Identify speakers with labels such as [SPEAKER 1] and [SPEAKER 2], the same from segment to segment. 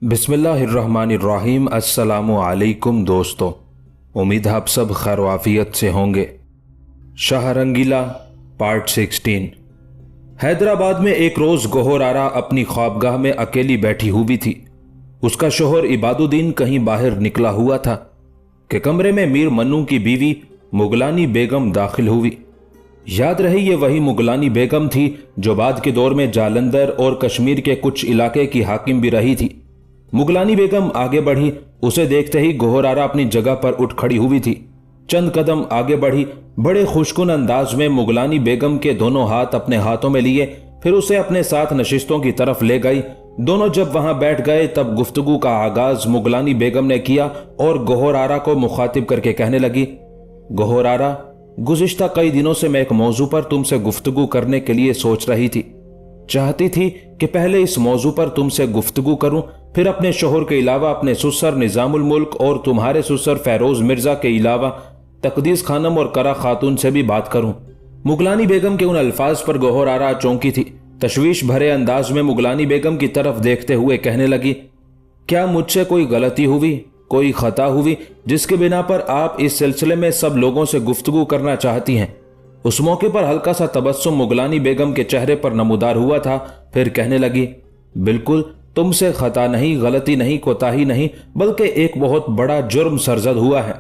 [SPEAKER 1] बिस्मिल्लाहिर्रहमानिर्रहीम। अस्सलामु अलैकुम दोस्तों, उम्मीद है आप सब खैर वाफियत से होंगे। शाह रंगीला पार्ट 16। हैदराबाद में एक रोज गौहर आरा अपनी ख्वाबगाह में अकेली बैठी हुई थी। उसका शोहर इबादुद्दीन कहीं बाहर निकला हुआ था कि कमरे में मीर मन्नू की बीवी मुगलानी बेगम दाखिल हुई। याद रही ये वही मुगलानी बेगम थी जो बाद के दौर में जालंधर और कश्मीर के कुछ इलाके की हाकिम भी रही थी। मुगलानी बेगम आगे बढ़ी। उसे देखते ही गौहर आरा अपनी जगह पर उठ खड़ी हुई थी। चंद कदम आगे बढ़ी। बड़े खुशकुन अंदाज में मुगलानी बेगम के दोनों हाथ अपने हाथों में लिए, फिर उसे अपने साथ नशिस्तों की तरफ ले गई। दोनों जब वहां बैठ गए तब गुफ्तगू का आगाज मुगलानी बेगम ने किया और गौहर आरा को मुखातिब करके कहने लगी, गौहर आरा, गुज़िश्ता कई दिनों से मैं एक मौजू पर तुमसे गुफ्तगू करने के लिए सोच रही थी। चाहती थी कि पहले इस मौजू पर तुमसे गुफ्तगू करूं, फिर अपने शोहर के अलावा अपने सुसर निजामुल मुल्क और तुम्हारे सुसर फैरोज मिर्जा के अलावा तकदीस खानम और करा खातून से भी बात करूं। मुगलानी बेगम के उन अल्फाज पर गौहर आरा चौंकी थी। तशवीश भरे अंदाज में मुगलानी बेगम की तरफ देखते हुए कहने लगी, क्या मुझसे कोई गलती हुई, कोई खता हुई जिसके बिना पर आप इस सिलसिले में सब लोगों से गुफ्तगू करना चाहती हैं? उस मौके पर हल्का सा तबस्सुम मुगलानी बेगम के चेहरे पर नमूदार हुआ था। फिर कहने लगी, बिल्कुल तुमसे खता नहीं, गलती नहीं, कोताही नहीं, बल्कि एक बहुत बड़ा जुर्म सरजद हुआ है।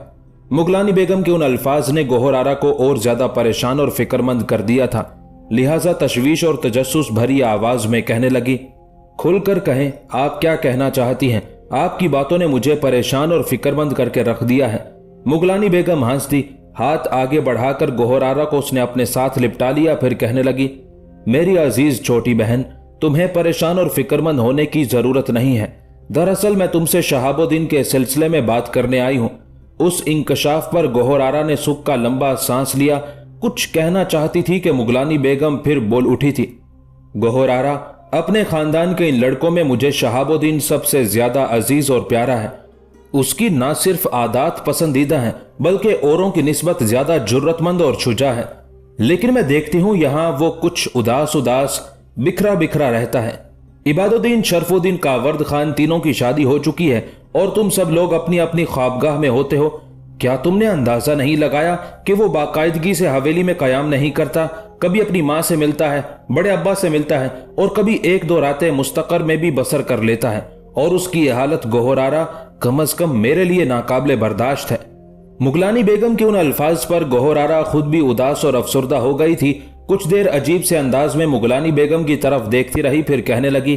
[SPEAKER 1] मुगलानी बेगम के उन अल्फाज ने गौहर आरा को और ज्यादा परेशान और फिक्रमंद कर दिया था। लिहाजा तशवीश और तजस्सुस भरी आवाज में कहने लगी, खुलकर कहें, आप क्या कहना चाहती हैं? आपकी बातों ने मुझे परेशान और फिक्रमंद करके रख दिया है। मुगलानी बेगम हंस दी। हाथ आगे बढ़ाकर गौहर आरा को उसने अपने साथ लिपटा लिया। फिर कहने लगी, मेरी अजीज छोटी बहन, तुम्हें परेशान और फिक्रमंद होने की जरूरत नहीं है। दरअसल मैं तुमसे शहाबुद्दीन के सिलसिले में बात करने आई हूं। उस इंकशाफ पर गौहर आरा ने सुख का लंबा सांस लिया। कुछ कहना चाहती थी कि मुगलानी बेगम फिर बोल उठी थी, गौहर आरा, अपने खानदान के इन लड़कों में मुझे शहाबुद्दीन सबसे ज्यादा अजीज और प्यारा है। उसकी ना सिर्फ आदात पसंदीदा है बल्कि औरों की निस्बत ज्यादा जुर्रतमंद और शुजा है। लेकिन मैं देखती हूं यहां वो कुछ उदास उदास बिखरा बिखरा रहता है। इबादुद्दीन, शरफुद्दीन, कावर्द खान तीनों की शादी हो चुकी है और तुम सब लोग अपनी अपनी ख्वाबगाह में होते हो। क्या तुमने अंदाजा नहीं लगाया कि वो बाकायदगी से हवेली में कयाम नहीं करता? कभी अपनी माँ से मिलता है, बड़े अब्बा से मिलता है और कभी एक दो रातें मुस्तकर में भी बसर कर लेता है। और उसकी ये हालत गौहर आरा कम अज कम मेरे लिए नाकाबिले बर्दाश्त है। मुगलानी बेगम के उन अल्फाज पर गौहर आरा खुद भी उदास और अफसुर्दा हो गई थी। कुछ देर अजीब से अंदाज में मुगलानी बेगम की तरफ देखती रही। फिर कहने लगी,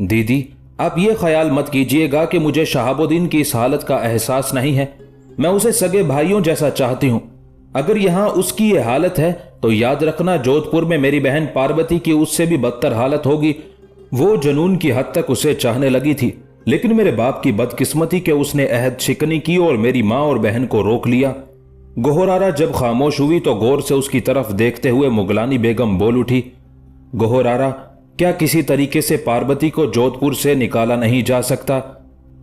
[SPEAKER 1] दीदी, आप ये ख्याल मत कीजिएगा कि मुझे शहाबुद्दीन की इस हालत का एहसास नहीं है। मैं उसे सगे भाइयों जैसा चाहती हूँ। अगर यहाँ उसकी ये हालत है तो याद रखना जोधपुर में मेरी बहन पार्वती की उससे भी बदतर हालत होगी। वो जुनून की हद तक उसे चाहने लगी थी, लेकिन मेरे बाप की बदकिस्मती के उसने अहद शिकनी की और मेरी माँ और बहन को रोक लिया। गौहर आरा जब खामोश हुई तो गौर से उसकी तरफ देखते हुए मुगलानी बेगम बोल उठी, गौहर आरा, क्या किसी तरीके से पार्वती को जोधपुर से निकाला नहीं जा सकता?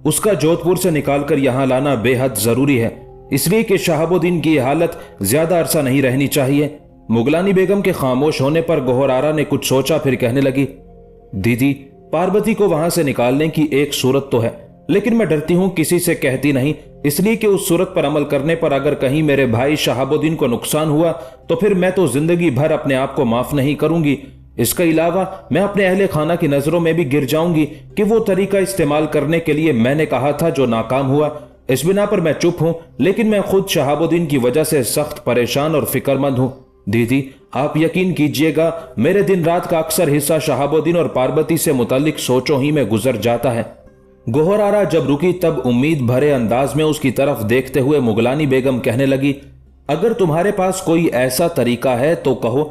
[SPEAKER 1] उसका जोधपुर से निकालकर यहां लाना बेहद जरूरी है, इसलिए कि शहाबुद्दीन की हालत ज्यादा अरसा नहीं रहनी चाहिए। मुगलानी बेगम के खामोश होने पर गौहर आरा ने कुछ सोचा। फिर कहने लगी, दीदी, पार्वती को वहां से निकालने की एक सूरत तो है, लेकिन मैं डरती हूं किसी से कहती नहीं, इसलिए कि उस सूरत पर अमल करने पर अगर कहीं मेरे भाई शहाबुद्दीन को नुकसान हुआ तो फिर मैं तो जिंदगी भर अपने आप को माफ नहीं करूंगी। इसके अलावा मैं अपने अहले खाना की नजरों में भी गिर जाऊंगी कि वो तरीका इस्तेमाल करने के लिए मैंने कहा था जो नाकाम हुआ। इस बिना पर मैं चुप हूं, लेकिन मैं खुद शहाबुद्दीन की वजह से सख्त परेशान और फिक्रमंद हूं। दीदी, आप यकीन कीजिएगा, मेरे दिन रात का अक्सर हिस्सा शहाबुद्दीन और पार्वती से मुतालिक सोचों ही में गुजर जाता है। गौहर आरा जब रुकी तब उम्मीद भरे अंदाज में उसकी तरफ देखते हुए मुगलानी बेगम कहने लगी, अगर तुम्हारे पास कोई ऐसा तरीका है तो कहो,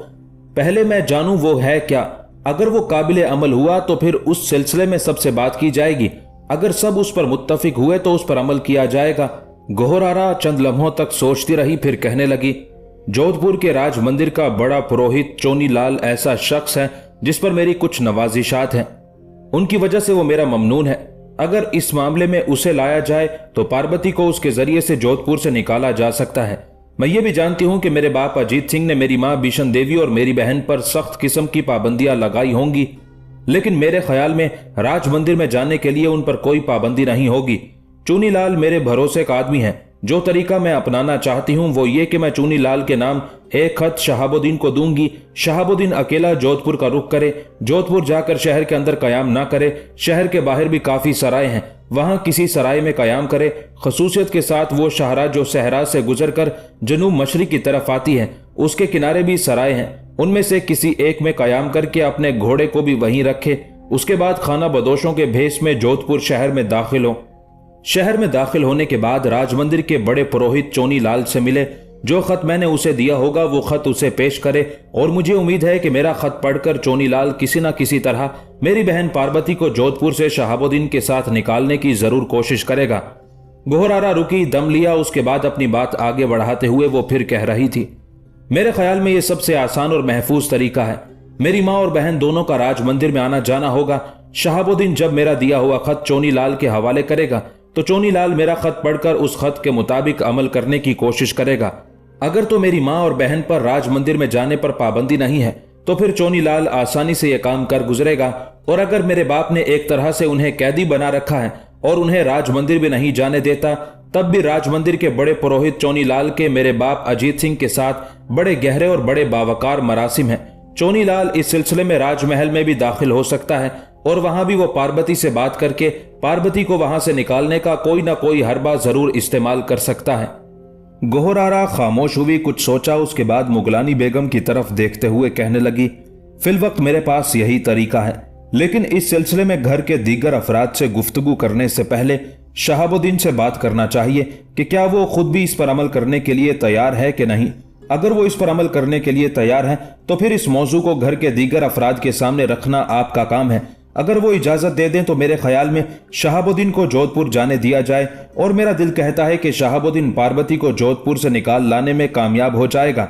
[SPEAKER 1] पहले मैं जानूं वो है क्या। अगर वो काबिल अमल हुआ तो फिर उस सिलसिले में सबसे बात की जाएगी। अगर सब उस पर मुत्तफिक हुए तो उस पर अमल किया जाएगा। गौहर आरा चंद लम्हों तक सोचती रही। फिर कहने लगी, जोधपुर के राज मंदिर का बड़ा पुरोहित चोनी लाल ऐसा शख्स है जिस पर मेरी कुछ नवाजिशात हैं। उनकी वजह से वो मेरा ममनून है। अगर इस मामले में उसे लाया जाए तो पार्वती को उसके जरिए से जोधपुर से निकाला जा सकता है। मैं ये भी जानती हूं कि मेरे बाप अजीत सिंह ने मेरी मां बिशन देवी और मेरी बहन पर सख्त किस्म की पाबंदियां लगाई होंगी, लेकिन मेरे ख्याल में राज मंदिर में जाने के लिए उन पर कोई पाबंदी नहीं होगी। चूनीलाल मेरे भरोसे का आदमी है। जो तरीका मैं अपनाना चाहती हूं वो ये कि मैं चूनीलाल के नाम एक खत शहाबुद्दीन को दूंगी। शहाबुद्दीन अकेला जोधपुर का रुख करे, जोधपुर जाकर शहर के अंदर कयाम ना करे। शहर के बाहर भी काफी सराय हैं, वहां किसी सराय में कयाम करे। खसूसियत के साथ वो शाहरा जो सहरा से गुजरकर जनूब मशरिक की तरफ आती है, उसके किनारे भी सराय हैं। उनमें से किसी एक में कयाम करके अपने घोड़े को भी वहीं रखे। उसके बाद खाना बदोशों के भेष में जोधपुर शहर में दाखिल हो। शहर में दाखिल होने के बाद राजमंदिर के बड़े पुरोहित चोनीलाल से मिले। जो खत मैंने उसे दिया होगा वो खत उसे पेश करे और मुझे उम्मीद है कि मेरा खत पढ़कर चोनीलाल किसी न किसी तरह मेरी बहन पार्वती को जोधपुर से शहाबुद्दीन के साथ निकालने की जरूर कोशिश करेगा। गोहरारा रुकी, दम लिया, उसके बाद अपनी बात आगे बढ़ाते हुए वो फिर कह रही थी, मेरे ख्याल में ये सबसे आसान और महफूज तरीका है। मेरी माँ और बहन दोनों का राज मंदिर में आना जाना होगा। शहाबुद्दीन जब मेरा दिया हुआ खत चोनीलाल के हवाले करेगा तो चोनीलाल मेरा खत पढ़कर उस खत के मुताबिक अमल करने की कोशिश करेगा। अगर तो मेरी माँ और बहन पर राज मंदिर में जाने पर पाबंदी नहीं है तो फिर चोनीलाल आसानी से यह काम कर गुजरेगा। और अगर मेरे बाप ने एक तरह से उन्हें कैदी बना रखा है और उन्हें राज मंदिर में नहीं जाने देता, तब भी राज मंदिर के बड़े पुरोहित चोनीलाल के मेरे बाप अजीत सिंह के साथ बड़े गहरे और बड़े बावकार मरासिम हैं। चोनीलाल इस सिलसिले में राजमहल में भी दाखिल हो सकता है और वहां भी वो पार्वती से बात करके पार्वती को वहां से निकालने का कोई ना कोई हरबा जरूर इस्तेमाल कर सकता है। गोहरारा खामोश हुई, कुछ सोचा, उसके बाद मुगलानी बेगम की तरफ देखते हुए कहने लगी, फिलवक्त मेरे पास यही तरीका है, लेकिन इस सिलसिले में घर के दीगर अफराद से गुफ्तगू करने से पहले शहाबुद्दीन से बात करना चाहिए कि क्या वो खुद भी इस पर अमल करने के लिए तैयार है कि नहीं। अगर वो इस पर अमल करने के लिए तैयार है तो फिर इस मौजू को घर के दीगर अफराद के सामने रखना आपका काम है। अगर वो इजाजत दे दें तो मेरे ख्याल में शहाबुद्दीन को जोधपुर जाने दिया जाए और मेरा दिल कहता है कि शहाबुद्दीन पार्वती को जोधपुर से निकाल लाने में कामयाब हो जाएगा।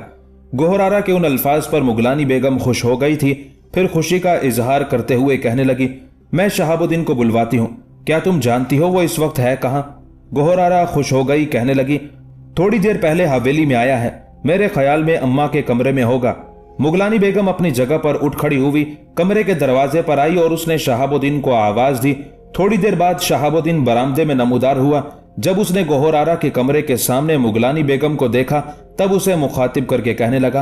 [SPEAKER 1] गोहरारा के उन अल्फाज पर मुगलानी बेगम खुश हो गई थी। फिर खुशी का इजहार करते हुए कहने लगी, मैं शहाबुद्दीन को बुलवाती हूँ, क्या तुम जानती हो वो इस वक्त है कहाँ? गोहरारा खुश हो गई, कहने लगी, थोड़ी देर पहले हवेली में आया है, मेरे ख्याल में अम्मा के कमरे में होगा। मुगलानी बेगम अपनी जगह पर उठ खड़ी हुई, कमरे के दरवाजे पर आई और उसने शहाबुद्दीन को आवाज दी। थोड़ी देर बाद शहाबुद्दीन बरामदे में नमूदार हुआ। जब उसने गोहरारा के कमरे के सामने मुगलानी बेगम को देखा तब उसे मुखातिब करके कहने लगा,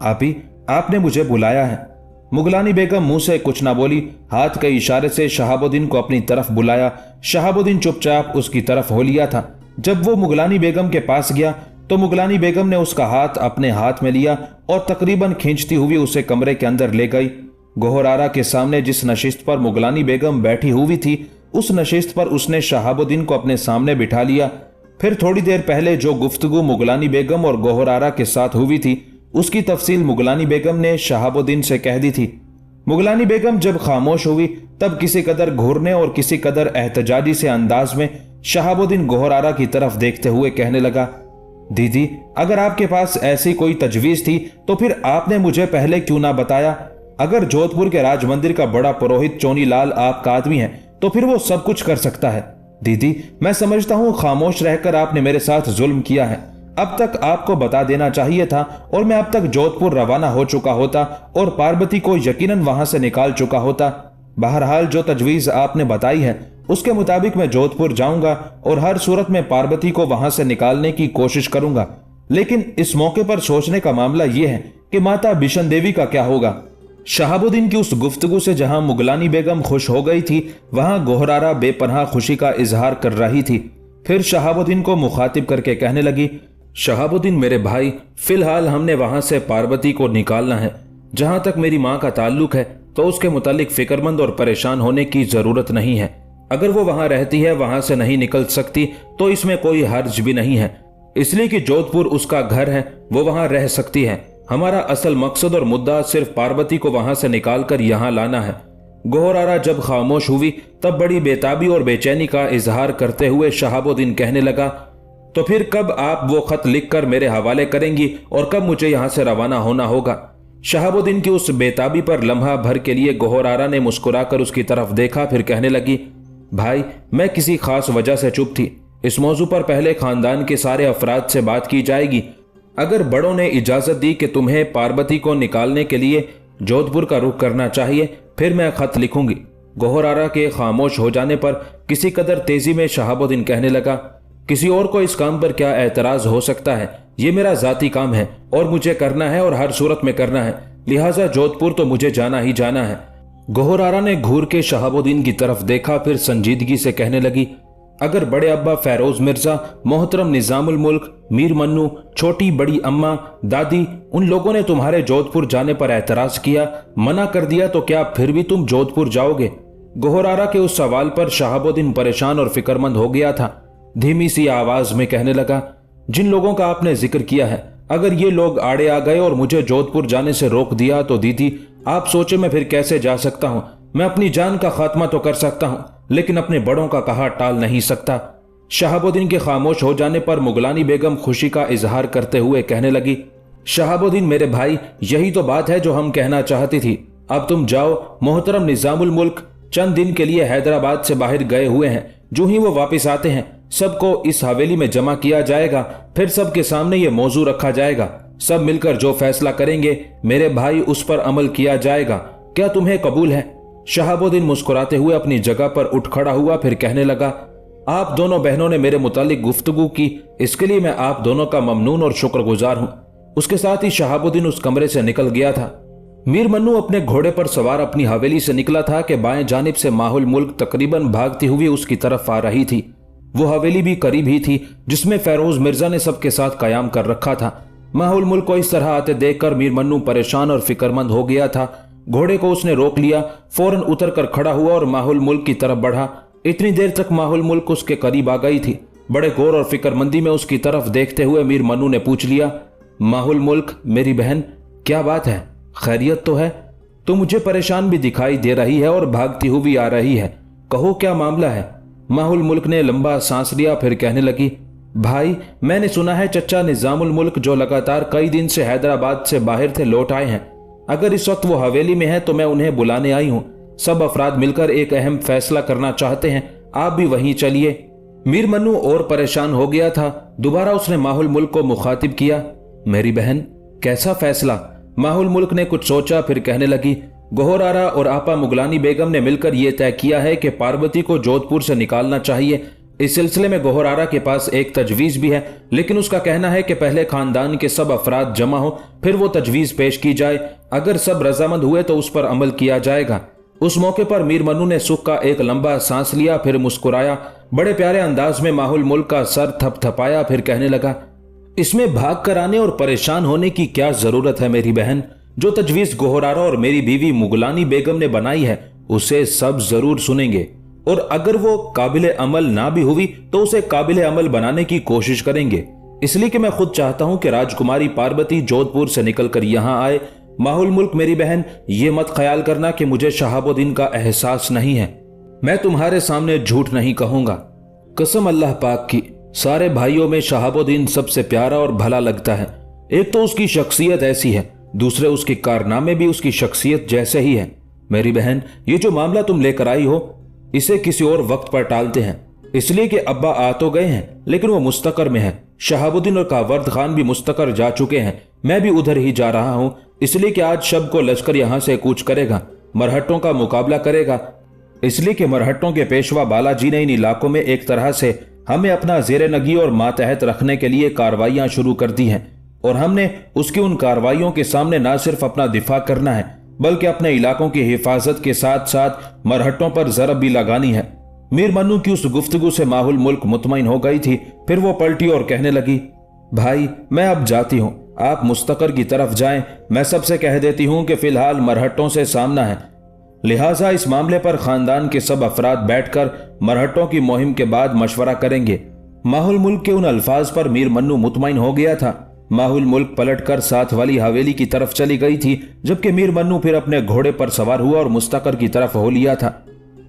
[SPEAKER 1] आपी, आपने मुझे बुलाया है। मुगलानी बेगम मुंह से कुछ ना बोली, हाथ के इशारे से शहाबुद्दीन को अपनी तरफ बुलाया। शहाबुद्दीन चुपचाप उसकी तरफ हो लिया था। जब वो मुगलानी बेगम के पास गया तो मुगलानी बेगम ने उसका हाथ अपने हाथ में लिया और तकरीबन खींचती हुई उसे कमरे के अंदर ले गई। गोहरारा के सामने जिस नशिस्त पर मुगलानी बेगम बैठी हुई थी उस नशिस्त पर उसने शहाबुद्दीन को अपने सामने बिठा लिया। फिर थोड़ी देर पहले जो गुफ्तगू मुगलानी बेगम और गोहरारा के साथ हुई थी उसकी तफसील मुगलानी बेगम ने शहाबुद्दीन से कह दी थी। मुगलानी बेगम जब खामोश हुई तब किसी कदर घूरने और किसी कदर एहतजाजी से अंदाज में शहाबुद्दीन गोहरारा की तरफ देखते हुए कहने लगा, दीदी, अगर आपके पास ऐसी कोई तजवीज थी तो फिर आपने मुझे पहले क्यों ना बताया? अगर जोधपुर के राज मंदिर का बड़ा पुरोहित चोनीलाल आपका आदमी है तो फिर वो सब कुछ कर सकता है। दीदी, मैं समझता हूँ खामोश रहकर आपने मेरे साथ जुल्म किया है। अब तक आपको बता देना चाहिए था और मैं अब तक जोधपुर रवाना हो चुका होता और पार्वती को यकीनन वहां से निकाल चुका होता। बहरहाल जो तजवीज आपने बताई है उसके मुताबिक मैं जोधपुर जाऊंगा और हर सूरत में पार्वती को वहां से निकालने की कोशिश करूंगा। लेकिन इस मौके पर सोचने का मामला यह है कि माता बिशन देवी का क्या होगा। शहाबुद्दीन की उस गुफ्तगू से जहां मुगलानी बेगम खुश हो गई थी वहां गोहरारा बेपनाह खुशी का इजहार कर रही थी। फिर शहाबुद्दीन को मुखातिब करके कहने लगी, शहाबुद्दीन मेरे भाई, फिलहाल हमने वहां से पार्वती को निकालना है। जहां तक मेरी मां का ताल्लुक है तो उसके मुतालिक फिक्रमंद और परेशान होने की जरूरत नहीं है। अगर वो वहां रहती है, वहां से नहीं निकल सकती तो इसमें कोई हर्ज भी नहीं है, इसलिए कि जोधपुर उसका घर है, वो वहां रह सकती है। हमारा असल मकसद और मुद्दा सिर्फ पार्वती को वहां से निकालकर यहां लाना है। गोहरारा जब खामोश हुई तब बड़ी बेताबी और बेचैनी का इजहार करते हुए शहाबुद्दीन कहने लगा, तो फिर कब आप वो खत लिखकर मेरे हवाले करेंगी और कब मुझे यहां से रवाना होना होगा? शहाबुद्दीन की उस बेताबी पर लम्हा भर के लिए गोहरारा ने मुस्कुराकर उसकी तरफ देखा, फिर कहने लगी, भाई, मैं किसी खास वजह से चुप थी। इस मौजू पर पहले खानदान के सारे अफराद से बात की जाएगी। अगर बड़ों ने इजाजत दी कि तुम्हें पार्वती को निकालने के लिए जोधपुर का रुख करना चाहिए, फिर मैं खत लिखूंगी। गौहर आरा के खामोश हो जाने पर किसी कदर तेजी में शहाबुद्दीन कहने लगा, किसी और को इस काम पर क्या एतराज हो सकता है? ये मेरा जाती काम है और मुझे करना है और हर सूरत में करना है, लिहाजा जोधपुर तो मुझे जाना ही जाना है। गौहर आरा ने घूर के शहाबुद्दीन की तरफ देखा, फिर संजीदगी से कहने लगी, अगर बड़े अब्बा फैरोज मिर्जा, मोहतरम निजामुल मुल्क, मीर मन्नू, छोटी बड़ी अम्मा, दादी, उन लोगों ने तुम्हारे जोधपुर जाने पर एतराज किया, मना कर दिया, तो क्या फिर भी तुम जोधपुर जाओगे? गौहर आरा के उस सवाल पर शहाबुद्दीन परेशान और फिक्रमंद हो गया था। धीमी सी आवाज में कहने लगा, जिन लोगों का आपने जिक्र किया है, अगर ये लोग आड़े आ गए और मुझे जोधपुर जाने से रोक दिया तो दीदी, आप सोचे मैं फिर कैसे जा सकता हूं? मैं अपनी जान का खात्मा तो कर सकता हूं, लेकिन अपने बड़ों का कहा टाल नहीं सकता। शहाबुद्दीन के खामोश हो जाने पर मुगलानी बेगम खुशी का इजहार करते हुए कहने लगी, शहाबुद्दीन मेरे भाई, यही तो बात है जो हम कहना चाहती थी। अब तुम जाओ। मोहतरम निजामुल मुल्क चंद दिन के लिए हैदराबाद से बाहर गए हुए हैं। जो ही वो वापस आते हैं, सबको इस हवेली में जमा किया जाएगा, फिर सबके सामने ये मौजू रखा जाएगा। सब मिलकर जो फैसला करेंगे मेरे भाई, उस पर अमल किया जाएगा। क्या तुम्हें कबूल है? शहाबुद्दीन मुस्कुराते हुए अपनी जगह पर उठ खड़ा हुआ, फिर कहने लगा, आप दोनों बहनों ने मेरे मुतालिक गुफ्तगू की, इसके लिए मैं आप दोनों का ममनून और शुक्रगुजार हूं। उसके साथ ही शहाबुद्दीन उस कमरे से निकल गया था। मीर मन्नू अपने घोड़े पर सवार अपनी हवेली से निकला था कि बाएं जानिब से माहुल मुल्क तकरीबन भागती हुई उसकी तरफ आ रही थी। वो हवेली भी करीब ही थी जिसमें फैरोज मिर्जा ने सबके साथ कयाम कर रखा था। माहुल मुल्क को इस तरह आते देखकर मीर मन्नू परेशान और फिक्रमंद हो गया था। घोड़े को उसने रोक लिया, फौरन उतर कर खड़ा हुआ और माहुल मुल्क की तरफ बढ़ा। इतनी देर तक माहुल मुल्क उसके करीब आ गई थी। बड़े गौर और फिक्रमंदी में उसकी तरफ देखते हुए मीर मन्नू ने पूछ लिया, माहुल मुल्क मेरी बहन, क्या बात है? खैरियत तो है? तो मुझे परेशान भी दिखाई दे रही है और भागती हुई आ रही है, कहो क्या मामला है? माहुल मुल्क ने लंबा सांस लिया, फिर कहने लगी, भाई, मैंने सुना है चचा निजामुल मुल्क जो लगातार कई दिन से हैदराबाद से बाहर थे लौट आए हैं। अगर इस वक्त वो हवेली में है तो मैं उन्हें बुलाने आई हूं। सब अफराद मिलकर एक अहम फैसला करना चाहते हैं, आप भी वहीं चलिए। मीर मन्नू और परेशान हो गया था। दोबारा उसने माहुल मुल्क को मुखातिब किया, मेरी बहन, कैसा फैसला? माहुल मुल्क ने कुछ सोचा, फिर कहने लगी, गौहर आरा और आपा मुगलानी बेगम ने मिलकर यह तय किया है कि पार्वती को जोधपुर से निकालना चाहिए। इस सिलसिले में गौहर आरा के पास एक तजवीज भी है, लेकिन उसका कहना है कि पहले खानदान के सब अफराद जमा हो, फिर वो तजवीज पेश की जाए। अगर सब रजामंद हुए तो उस पर अमल किया जाएगा। उस मौके पर मीर मन्नू ने सुख का एक लंबा सांस लिया, फिर मुस्कुराया। बड़े प्यारे अंदाज में माहुल मुल्क का सर थपथपाया, फिर कहने लगा, इसमें भाग कर आने और परेशान होने की क्या जरूरत है मेरी बहन? जो तजवीज गौहर आरा और मेरी बीवी मुगलानी बेगम ने बनाई है उसे सब जरूर सुनेंगे, और अगर वो काबिले अमल ना भी हुई तो उसे काबिले अमल बनाने की कोशिश करेंगे। इसलिए कि मैं खुद चाहता हूं कि राजकुमारी पार्वती जोधपुर से निकलकर यहां आए। माहुल मुल्क मेरी बहन, ये मत ख्याल करना कि मुझे शहाबुद्दीन का एहसास नहीं है। मैं तुम्हारे सामने झूठ नहीं कहूंगा, कसम अल्लाह पाक की। सारे भाइयों में शहाबुद्दीन सबसे प्यारा और भला लगता है। एक तो उसकी शख्सियत ऐसी है, दूसरे उसके कारनामे भी उसकी शख्सियत जैसे ही है। मेरी बहन, ये जो मामला तुम लेकर आई हो, इसे किसी और वक्त पर टालते हैं, इसलिए कि अब्बा आ तो गए हैं लेकिन वो मुस्तकर में है। शहाबुद्दीन और कावर्द खान भी मुस्तकर जा चुके हैं, मैं भी उधर ही जा रहा हूं, इसलिए कि आज शब को लश्कर यहां से कूच करेगा, मरहट्टों का मुकाबला करेगा। इसलिए कि मरहट्टों के पेशवा बालाजी ने इन इलाकों में एक तरह से हमें अपना जेर नगी और मातहत रखने के लिए कार्रवाइयां शुरू कर दी हैं, और हमने उसकी उन कार्रवाइयों के सामने न सिर्फ अपना दिफा करना है बल्कि अपने इलाकों की हिफाजत के साथ साथ मरहट्टों पर जरब भी लगानी है। मीर मन्नू की उस गुफ्तगू से माहुल मुल्क मुतमईन हो गई थी। फिर वो पलटी और कहने लगी, भाई, मैं अब जाती हूं, आप मुस्तकर की तरफ जाएं। मैं सबसे कह देती हूं कि फिलहाल मरहट्टों से सामना है, लिहाजा इस मामले पर खानदान के सब अफराद बैठकर मरहट्टों की मुहिम के बाद मशवरा करेंगे। माहुल मुल्क के उन अल्फाज पर मीर मन्नू मुतमईन हो गया था। माहुल मुल्क पलटकर साथ वाली हवेली की तरफ चली गई थी, जबकि मीर मन्नू फिर अपने घोड़े पर सवार हुआ और मुस्तकर की तरफ हो लिया था।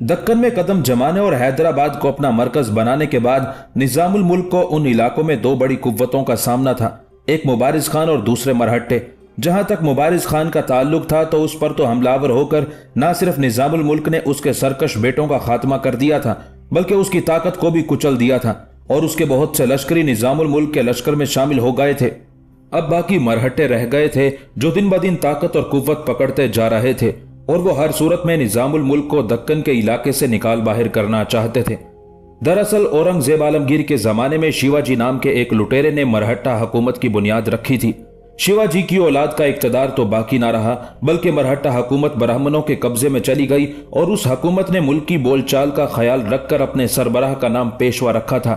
[SPEAKER 1] दक्कन में कदम जमाने और हैदराबाद को अपना मरकज बनाने के बाद निजामुल मुल्क को उन इलाकों में दो बड़ी कुव्वतों का सामना था, एक मुबारिज खान और दूसरे मरहट्टे। जहां तक मुबारिज खान का ताल्लुक था तो उस पर तो हमलावर होकर न सिर्फ निजामुल मुल्क ने उसके सरकश बेटों का खात्मा कर दिया था, बल्कि उसकी ताकत को भी कुचल दिया था और उसके बहुत से लश्करी निजामुल मुल्क के लश्कर में शामिल हो गए थे। अब बाकी मरहट्टे रह गए थे जो दिन ब दिन ताकत और कुव्वत पकड़ते जा रहे थे और वो हर सूरत में निजामुल मुल्क को दक्कन के इलाके से निकाल बाहर करना चाहते थे। दरअसल औरंगजेब आलमगीर के जमाने में शिवाजी नाम के एक लुटेरे ने मरहट्टा हुकूमत की बुनियाद रखी थी। शिवाजी की औलाद का इक्तदार तो बाकी ना रहा, बल्कि मरहट्टा हुकूमत ब्राह्मणों के कब्जे में चली गई और उस हुकूमत ने मुल्क की बोलचाल का ख्याल रखकर अपने सरबराह का नाम पेशवा रखा था।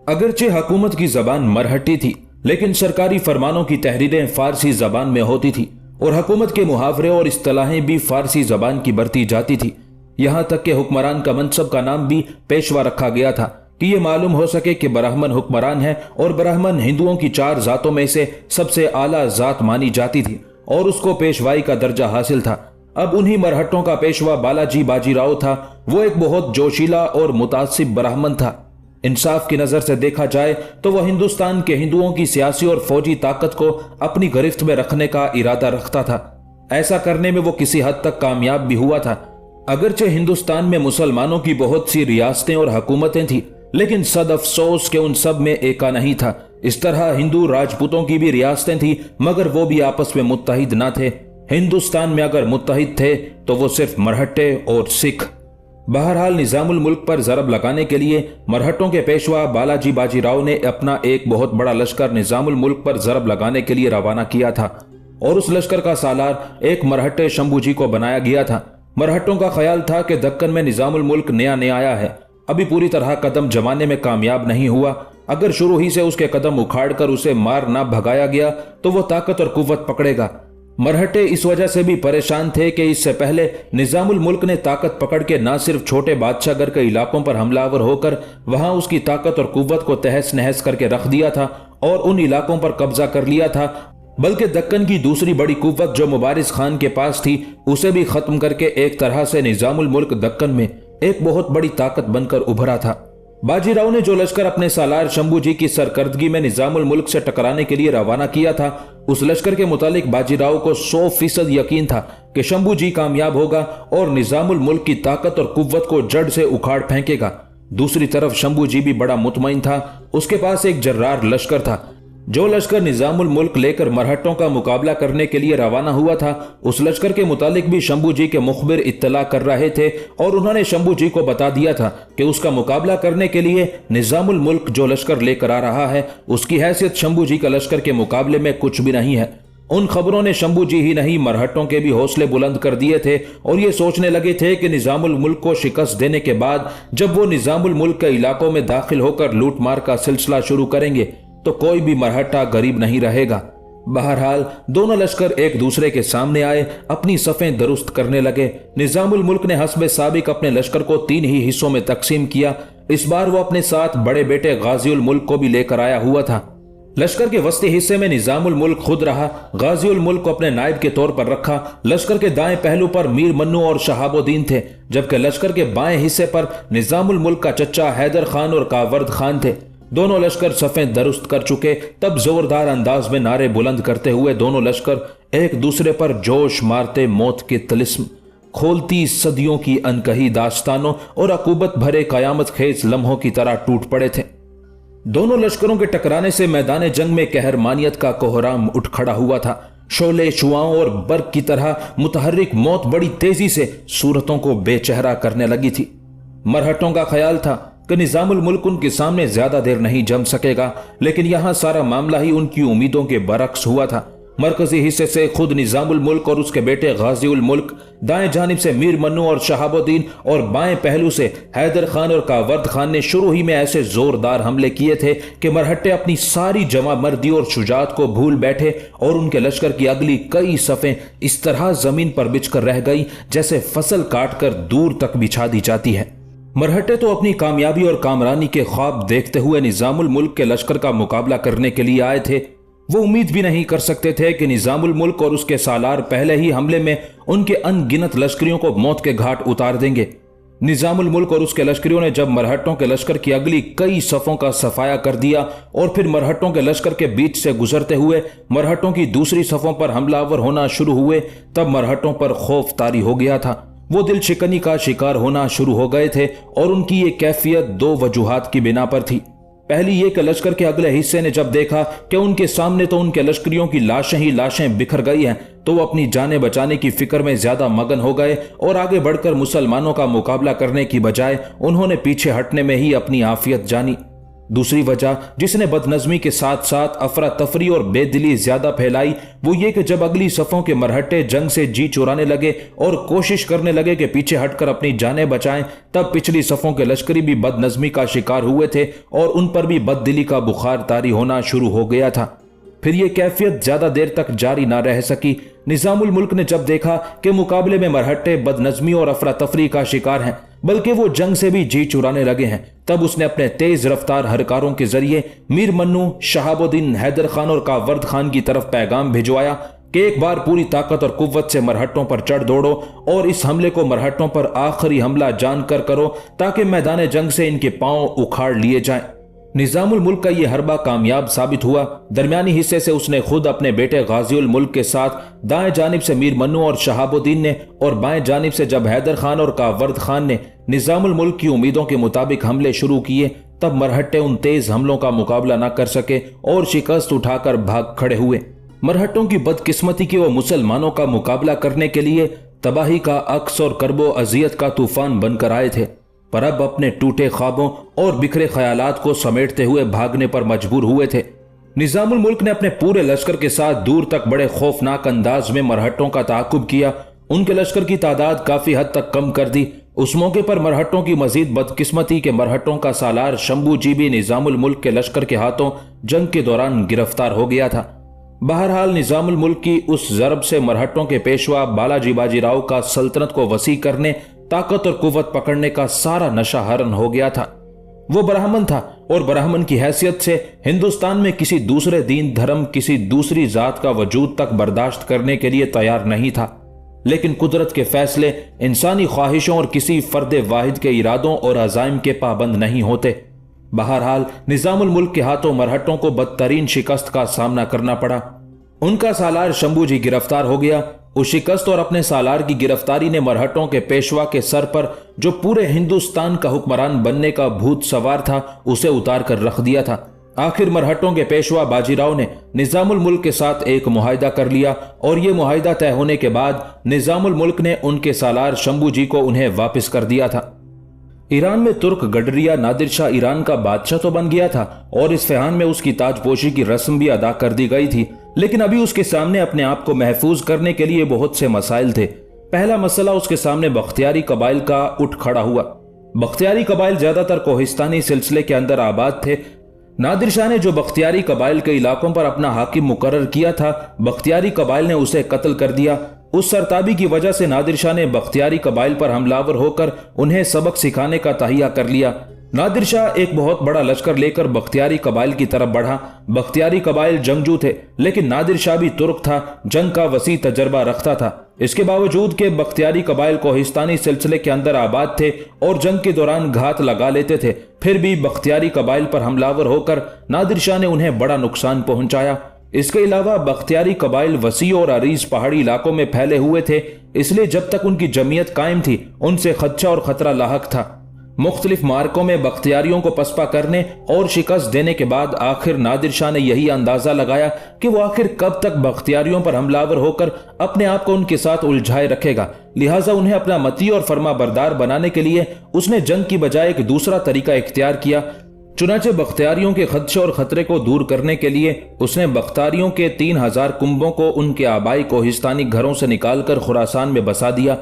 [SPEAKER 1] अगरचे हुकूमत की जबान मरहट्टी थी, लेकिन सरकारी फरमानों की तहरीरें फारसी जबान में होती थी और हुकूमत के मुहावरे और इस्तिलाहें भी फारसी जबान की बरती जाती थी। यहां तक कि हुक्मरान का मनसब का नाम भी पेशवा रखा गया था कि यह मालूम हो सके कि ब्राह्मण हुक्मरान है और ब्राह्मण हिंदुओं की 4 जातों में से सबसे आला जात मानी जाती थी और उसको पेशवाई का दर्जा हासिल था। अब उन्हीं मरहट्टों का पेशवा बालाजी बाजीराव था। वो एक बहुत जोशीला और मुतासिब ब्राह्मण था। इंसाफ की नजर से देखा जाए तो वह हिंदुस्तान के हिंदुओं की सियासी और फौजी ताकत को अपनी गिरफ्त में रखने का इरादा रखता था। ऐसा करने में वो किसी हद तक कामयाब भी हुआ था। अगरचे हिंदुस्तान में मुसलमानों की बहुत सी रियासतें और हुकूमतें थी, लेकिन सद अफसोस के उन सब में एका नहीं था। इस तरह हिंदू राजपूतों की भी रियासतें थी, मगर वो भी आपस में मुत्तहिद ना थे। हिंदुस्तान में अगर मुत्तहिद थे तो वो सिर्फ मरहट्टे और सिख। बहरहाल निजामुल मुल्क पर जरब लगाने के लिए मरहट्टों के पेशवा बालाजी बाजीराव ने अपना एक बहुत बड़ा लश्कर निजामुल मुल्क पर जरब लगाने के लिए रवाना किया था और उस लश्कर का सालार एक मरहट्टे शंभूजी को बनाया गया था। मरहट्टों का ख्याल था कि दक्कन में निजामुल मुल्क नया नया आया है, अभी पूरी तरह कदम जमाने में कामयाब नहीं हुआ। अगर शुरू ही से उसके कदम उखाड़कर उसे मार ना भगाया गया तो वो ताकत और कुव्वत पकड़ेगा। मरहट्टे इस वजह से भी परेशान थे कि इससे पहले निजामुल मुल्क ने ताकत पकड़ के न सिर्फ छोटे बादशाहगर के इलाकों पर हमलावर होकर वहां उसकी ताकत और कुव्वत को तहस नहस करके रख दिया था और उन इलाकों पर कब्जा कर लिया था, बल्कि दक्कन की दूसरी बड़ी कुव्वत जो मुबारिज खान के पास थी उसे भी खत्म करके एक तरह से निजामुल मुल्क दक्कन में एक बहुत बड़ी ताकत बनकर उभरा था। बाजीराव ने जो लश्कर अपने सालार शंभूजी की सरकर्दगी में निजामुल मुल्क से टकराने के लिए रवाना किया था, उस लश्कर के मुतालिक बाजीराव को 100% यकीन था कि शंभूजी कामयाब होगा और निजामुल मुल्क की ताकत और कुव्वत को जड़ से उखाड़ फेंकेगा। दूसरी तरफ शंभूजी भी बड़ा मुतमईन था। उसके पास एक जर्रार लश्कर था। जो लश्कर निजामुल मुल्क लेकर मरहट्टों का मुकाबला करने के लिए रवाना हुआ था, उस लश्कर के मुतालिक भी शंभूजी के मुखबिर इत्तला कर रहे थे और उन्होंने शंभूजी को बता दिया था कि उसका मुकाबला करने के लिए निजामुल मुल्क जो लश्कर लेकर आ रहा है उसकी हैसियत शंभूजी का लश्कर के मुकाबले में कुछ भी नहीं है। उन खबरों ने शंभूजी ही नहीं मरहट्टों के भी हौसले बुलंद कर दिए थे और ये सोचने लगे थे कि निजामुल मुल्क को शिकस्त देने के बाद जब वो निजामुल मुल्क के इलाकों में दाखिल होकर लूट मार का सिलसिला शुरू करेंगे तो कोई भी मरहट्टा गरीब नहीं रहेगा। बहरहाल दोनों लश्कर एक दूसरे के सामने आए, अपनी सफ़ें दुरुस्त करने लगे। निजामुल मुल्क ने हस्बे साबिक अपने लश्कर को 3 ही हिस्सों में तकसीम किया। इस बार वो अपने साथ बड़े बेटे गाजी उल मुल्क को भी लेकर आया हुआ था। लश्कर के वस्ती हिस्से में निजामुल मुल्क खुद रहा। गाजी उल मुल्क को अपने नायब के तौर पर रखा। लश्कर के दाएं पहलू पर मीर मन्नू और शहाबुद्दीन थे, जबकि लश्कर के बाएं हिस्से पर निजामुल मुल्क का चचा हैदर खान और कावर्द खान थे। दोनों लश्कर सफ़ें दुरुस्त कर चुके, तब जोरदार अंदाज में नारे बुलंद करते हुए दोनों लश्कर एक दूसरे पर जोश मारते मौत के तिलिस्म खोलती सदियों की अनकही दास्तानों और अकूबत भरे कयामत खेज लम्हों की तरह टूट पड़े थे। दोनों लश्करों के टकराने से मैदान जंग में कहरमानियत का कोहराम उठ खड़ा हुआ था। शोले शुआओं और बर्क की तरह मुतहर्रिक मौत बड़ी तेजी से सूरतों को बेचेहरा करने लगी थी। मरहट्टों का ख्याल था कि निजामुल मुल्क उनके सामने ज्यादा देर नहीं जम सकेगा, लेकिन यहां सारा मामला ही उनकी उम्मीदों के बरक्स हुआ था। मरकजी हिस्से से खुद निजामुल मुल्क और उसके बेटे गाजी उल मुल्क, दाएं जानिब से मीर मन्नू और शहाबुद्दीन और बाएं पहलू से हैदर खान और कावर्द खान ने शुरू ही में ऐसे जोरदार हमले किए थे कि मरहट्टे अपनी सारी जमा मर्दी और शुजात को भूल बैठे और उनके लश्कर की अगली कई सफ़ें इस तरह जमीन पर बिछकर रह गई जैसे फसल काटकर दूर तक बिछा दी जाती है। मरहट्टे तो अपनी कामयाबी और कामरानी के ख्वाब देखते हुए निजामुल मुल्क के लश्कर का मुकाबला करने के लिए आए थे। वो उम्मीद भी नहीं कर सकते थे कि निजामुल मुल्क और उसके सालार पहले ही हमले में उनके अनगिनत लश्करियों को मौत के घाट उतार देंगे। निजामुल मुल्क और उसके लश्करियों ने जब मरहट्टों के लश्कर की अगली कई सफ़ों का सफाया कर दिया और फिर मरहट्टों के लश्कर के बीच से गुजरते हुए मरहट्टों की दूसरी सफ़ों पर हमलावर होना शुरू हुए, तब मरहट्टों पर खौफ तारी हो गया था। वो दिल शिकनी का शिकार होना शुरू हो गए थे और उनकी ये कैफियत दो वजूहात की बिना पर थी। पहली ये कि लश्कर के अगले हिस्से ने जब देखा कि उनके सामने तो उनके लश्करियों की लाशें ही लाशें बिखर गई हैं, तो वो अपनी जानें बचाने की फिक्र में ज्यादा मगन हो गए और आगे बढ़कर मुसलमानों का मुकाबला करने की बजाय उन्होंने पीछे हटने में ही अपनी आफियत जानी। दूसरी वजह जिसने बदनज़मी के साथ साथ अफरा तफरी और बेदिली ज्यादा फैलाई, वो ये कि जब अगली सफ़ों के मरहट्टे जंग से जी चुराने लगे और कोशिश करने लगे कि पीछे हटकर अपनी जानें बचाएं, तब पिछली सफ़ों के लश्करी भी बदनज़मी का शिकार हुए थे और उन पर भी बददिली का बुखार तारी होना शुरू हो गया था। फिर यह कैफियत ज्यादा देर तक जारी ना रह सकी। निजामुल मुल्क ने जब देखा कि मुकाबले में मरहट्टे बदनज़मी और अफरा तफरी का शिकार हैं, बल्कि वो जंग से भी जी चुराने लगे हैं, तब उसने अपने तेज रफ्तार हरकारों के जरिए मीर मन्नू, शहाबुद्दीन, हैदर खान और कावर्द खान की तरफ पैगाम भिजवाया कि एक बार पूरी ताकत और कुव्वत से मरहट्टों पर चढ़ दौड़ो और इस हमले को मरहट्टों पर आखिरी हमला जानकर करो ताकि मैदान जंग से इनके पांव उखाड़ लिए जाएं। निजामुल मुल्क का यह हरबा कामयाब साबित हुआ। दरमियानी हिस्से से उसने खुद अपने बेटे गाजिउल मुल्क के साथ, दाएं जानिब से मीर मन्नू और शहाबुद्दीन ने और बाएं जानिब से जब हैदर खान और कावर्द खान ने निजामुल मुल्क की उम्मीदों के मुताबिक हमले शुरू किए, तब मरहट्टे उन तेज हमलों का मुकाबला न कर सके और शिकस्त उठाकर भाग खड़े हुए। मरहट्टों की बदकिस्मती की वो मुसलमानों का मुकाबला करने के लिए तबाही का अक्स और करबो अजियत का तूफान बनकर आए थे, पर अब अपने टूटे ख्वाबों और बिखरे ख्यालात को समेटते हुए भागने पर मजबूर हुए थे। निजामुल मुल्क ने अपने पूरे लश्कर के साथ दूर तक बड़े खौफनाक अंदाज में मरहट्टों का ताकुब किया। उनके लश्कर की तादाद काफी हद तक कम कर दी। उस मौके पर मरहट्टों की मजीद बदकिस्मती के मरहट्टों का सालार शंभू जी भी निजामुल मुल्क के लश्कर के हाथों जंग के दौरान गिरफ्तार हो गया था। बहरहाल निजामुल मुल्क की उस जरब से मरहट्टों के पेशवा बालाजी बाजीराव का सल्तनत को वसी करने, ताकत और कुव्वत पकड़ने का सारा नशा हरन हो गया था। वो ब्राह्मण था और ब्राह्मण की हैसियत से हिंदुस्तान में किसी दूसरे दीन धर्म, किसी दूसरी जात का वजूद तक बर्दाश्त करने के लिए तैयार नहीं था। लेकिन कुदरत के फैसले इंसानी ख्वाहिशों और किसी फर्द वाहिद के इरादों और अज़ाइम के पाबंद नहीं होते। बहरहाल निजामुल मुल्क के हाथों मरहट्टों को बदतरीन शिकस्त का सामना करना पड़ा। उनका सालार शंभू जी गिरफ्तार हो गया। उस शिकस्त और अपने सालार की गिरफ्तारी ने मरहट्टों के पेशवा के सर पर जो पूरे हिंदुस्तान का हुक्मरान बनने का भूत सवार था, उसे उतार कर रख दिया था। आखिर मरहट्टों के पेशवा बाजीराव ने निजामुल मुल्क के साथ एक मुआहिदा कर लिया और यह मुआहिदा तय होने के बाद निजामुल मुल्क ने उनके सालार शंभू जी को उन्हें वापस कर दिया था। ईरान में तुर्क गडरिया नादिर शाह ईरान का बादशाह तो बन गया था और इस फहान में उसकी ताजपोशी की रस्म भी अदा कर दी गई थी, लेकिन अभी उसके सामने अपने आप को महफूज करने के लिए बहुत से मसाइल थे। पहला मसला उसके सामने बख्तियारी कबाइल का उठ खड़ा हुआ। बख्तियारी कबाइल ज्यादातर कोहिस्तानी सिलसिले के अंदर आबाद थे। नादिर शाह ने जो बख्तियारी कबाइल के इलाकों पर अपना हाकिम मुकर्रर किया था, बख्तियारी कबाइल ने उसे कत्ल कर दिया। उस सरताबी की वजह से नादिर शाह ने बख्तियारी कबाइल पर हमलावर होकर उन्हें सबक सिखाने का तहिया कर लिया। नादिर शाह एक बहुत बड़ा लश्कर लेकर बख्तियारी कबाइल की तरफ बढ़ा। बख्तियारी कबाइल जंगजू थे, लेकिन नादिर शाह भी तुर्क था, जंग का वसी तजर्बा रखता था। इसके बावजूद के बख्तियारी कबाइल कोहिस्तानी सिलसिले के अंदर आबाद थे और जंग के दौरान घात लगा लेते थे, फिर भी बख्तियारी कबाइल पर हमलावर होकर नादिर शाह ने उन्हें बड़ा नुकसान पहुंचाया। इसके अलावा बख्तियारी कबाइल वसी और अरीज पहाड़ी इलाकों में फैले हुए थे, इसलिए जब तक उनकी जमीयत कायम थी उनसे खदशा और खतरा लाहक था। मुख्तलिफ मार्कों में बख्तियारियों को पसपा करने और शिकस्त देने के बाद आखिर नादिर शाह ने यही अंदाजा लगाया कि वो आखिर कब तक बख्तियारियों पर हमलावर होकर अपने आप को उनके साथ उलझाए रखेगा। लिहाजा उन्हें अपना मती और फरमा बरदार बनाने के लिए उसने जंग की बजाय एक दूसरा तरीका इख्तियार किया। चुनाचे बख्तियारियों के खदशे और खतरे को दूर करने के लिए उसने बख्तियारियों के 3000 कुंभों को उनके आबाई कोहिस्तानी घरों से निकालकर खुरासान में बसा दिया।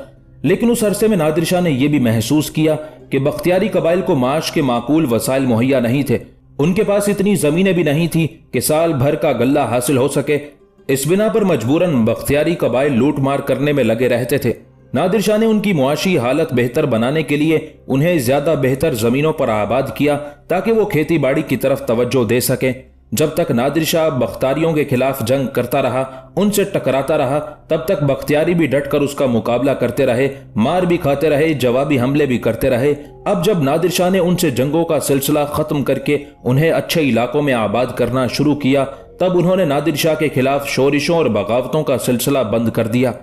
[SPEAKER 1] लेकिन उस अरसे में नादिर शाह ने यह भी महसूस किया कि बख्तियारी कबाइल को माश के माकूल वसाइल मुहैया नहीं थे। उनके पास इतनी जमीनें भी नहीं थी कि साल भर का गल्ला हासिल हो सके। इस बिना पर मजबूरन बख्तियारी कबाइल लूट मार करने में लगे रहते थे। नादिर शाह ने उनकी मुआशी हालत बेहतर बनाने के लिए उन्हें ज्यादा बेहतर जमीनों पर आबाद किया ताकि वो खेती बाड़ी की तरफ तवज्जो दे सके। जब तक नादिर शाह बख्तियारियों के खिलाफ जंग करता रहा, उनसे टकराता रहा, तब तक बख्तियारी भी डटकर उसका मुकाबला करते रहे, मार भी खाते रहे, जवाबी हमले भी करते रहे। अब जब नादिर शाह ने उनसे जंगों का सिलसिला खत्म करके उन्हें अच्छे इलाकों में आबाद करना शुरू किया, तब उन्होंने नादिर शाह के खिलाफ शोरिशों और बगावतों का सिलसिला बंद कर दिया।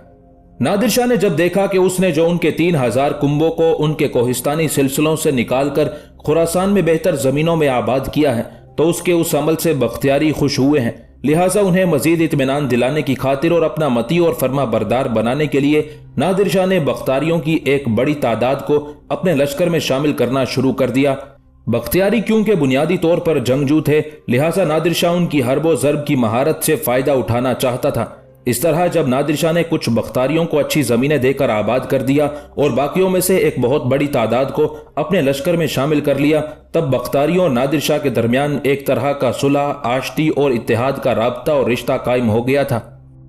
[SPEAKER 1] नादिर शाह ने जब देखा कि उसने जो उनके 3000 कुंभों को उनके कोहिस्तानी सिलसिलों से निकालकर खुरासान में बेहतर जमीनों में आबाद किया है, तो उसके उस अमल से बख्तियारी खुश हुए हैं। लिहाजा उन्हें मजीद इत्मीनान दिलाने की खातिर और अपना मती और फरमा बरदार बनाने के लिए नादिर शाह ने बख्तियारियों की एक बड़ी तादाद को अपने लश्कर में शामिल करना शुरू कर दिया। बख्तियारी क्योंकि बुनियादी तौर पर जंगजू थे, लिहाजा नादिर शाह उनकी हर्बो ज़र्ब की महारत से फायदा उठाना चाहता था। इस तरह जब नादिर शाह ने कुछ बख्तियारियों को अच्छी जमीनें देकर आबाद कर दिया और बाकियों में से एक बहुत बड़ी तादाद को अपने लश्कर में शामिल कर लिया, तब बख्तियारियों और नादिर शाह के दरमियान एक तरह का सुलह, आश्ती और इत्तेहाद का राब्ता और रिश्ता कायम हो गया था।